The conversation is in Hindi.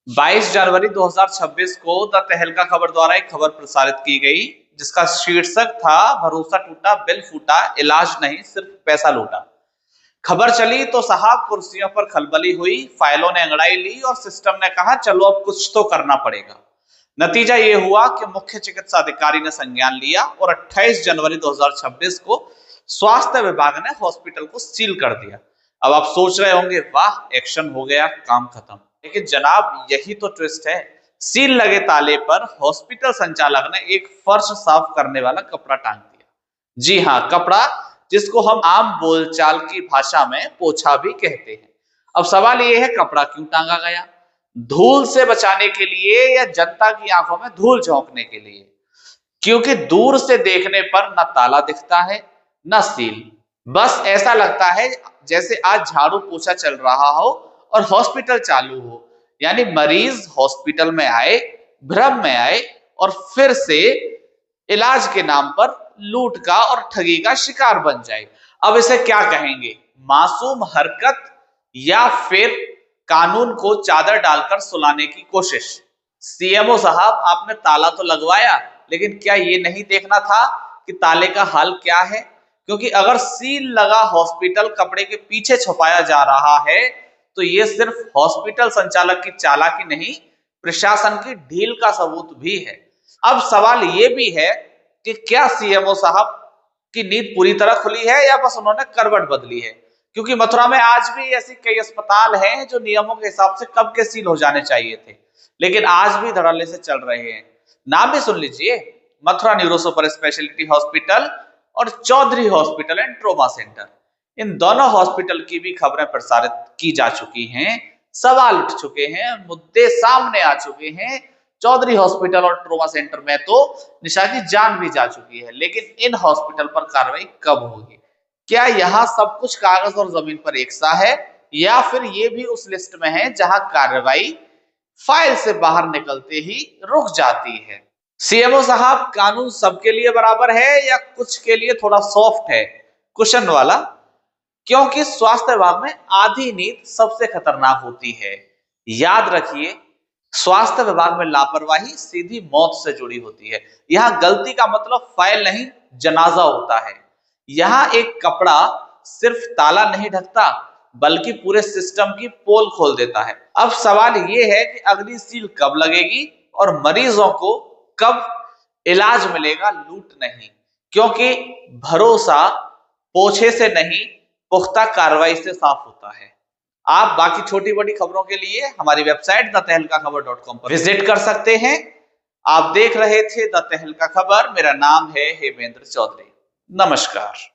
22 जनवरी 2026 को द तहलका खबर द्वारा एक खबर प्रसारित की गई जिसका शीर्षक था भरोसा टूटा बिल फूटा इलाज नहीं सिर्फ पैसा लूटा। खबर चली तो साहब कुर्सियों पर खलबली हुई, फाइलों ने अंगड़ाई ली और सिस्टम ने कहा चलो अब कुछ तो करना पड़ेगा। नतीजा ये हुआ कि मुख्य चिकित्सा अधिकारी ने संज्ञान लिया और 28 जनवरी 2026 को स्वास्थ्य विभाग ने हॉस्पिटल को सील कर दिया। अब आप सोच रहे होंगे वाह एक्शन हो गया, काम खत्म। लेकिन जनाब यही तो ट्विस्ट है। सील लगे ताले पर हॉस्पिटल संचालक ने एक फर्श साफ करने वाला कपड़ा टांग दिया। जी हाँ, कपड़ा जिसको हम आम बोलचाल की भाषा में पोछा भी कहते हैं। अब सवाल ये है कपड़ा क्यों टांगा गया? धूल से बचाने के लिए या जनता की आंखों में धूल झोंकने के लिए? क्योंकि दूर से देखने पर न ताला दिखता है न सील, बस ऐसा लगता है जैसे आज झाड़ू पोछा चल रहा हो और हॉस्पिटल चालू हो। यानी मरीज हॉस्पिटल में आए, भ्रम में आए और फिर से इलाज के नाम पर लूट का और ठगी का शिकार बन जाए। अब इसे क्या कहेंगे? मासूम हरकत या फिर कानून को चादर डालकर सुलाने की कोशिश? सीएमओ साहब, आपने ताला तो लगवाया, लेकिन क्या ये नहीं देखना था कि ताले का हाल क्या है? क्योंकि अगर सील लगा हॉस्पिटल कपड़े के पीछे छुपाया जा रहा है तो ये सिर्फ हॉस्पिटल संचालक की चालाकी नहीं, प्रशासन की ढील का सबूत भी है। अब सवाल ये भी है कि क्या सीएमओ साहब की नींद पूरी तरह खुली है या बस उन्होंने करवट बदली है? क्योंकि मथुरा में आज भी ऐसी कई अस्पताल हैं जो नियमों के हिसाब से कब के सील हो जाने चाहिए थे, लेकिन आज भी धड़ल्ले से चल रहे हैं। नाम भी सुन लीजिए, Mathura neuro super speciality hospital और Chaudhary hospital and trauma centre. इन दोनों हॉस्पिटल की भी खबरें प्रसारित की जा चुकी हैं, सवाल उठ चुके हैं, मुद्दे सामने आ चुके हैं। चौधरी हॉस्पिटल और ट्रोमा सेंटर में तो निशा की जान भी जा चुकी है, लेकिन इन हॉस्पिटल पर कार्रवाई कब होगी? क्या यहाँ सब कुछ कागज और जमीन पर एक सा है या फिर ये भी उस लिस्ट में है जहां कार्रवाई फाइल से बाहर निकलते ही रुक जाती है? सीएमओ साहब, कानून सबके लिए बराबर है या कुछ के लिए थोड़ा सॉफ्ट है, कुशन वाला? क्योंकि स्वास्थ्य विभाग में आधी नींद सबसे खतरनाक होती है। याद रखिए, स्वास्थ्य विभाग में लापरवाही सीधी मौत से जुड़ी होती है। यहाँ गलती का मतलब फाइल नहीं, जनाजा होता है। यहाँ एक कपड़ा सिर्फ ताला नहीं ढकता बल्कि पूरे सिस्टम की पोल खोल देता है। अब सवाल ये है कि अगली सील कब लगेगी और मरीजों को कब इलाज मिलेगा, लूट नहीं। क्योंकि भरोसा पोछे से नहीं, पुख्ता कार्रवाई से साफ होता है। आप बाकी छोटी बड़ी खबरों के लिए हमारी वेबसाइट द-तहलका-खबर.com पर विजिट कर सकते हैं। आप देख रहे थे द तहलका खबर। मेरा नाम है हेमेंद्र चौधरी। नमस्कार।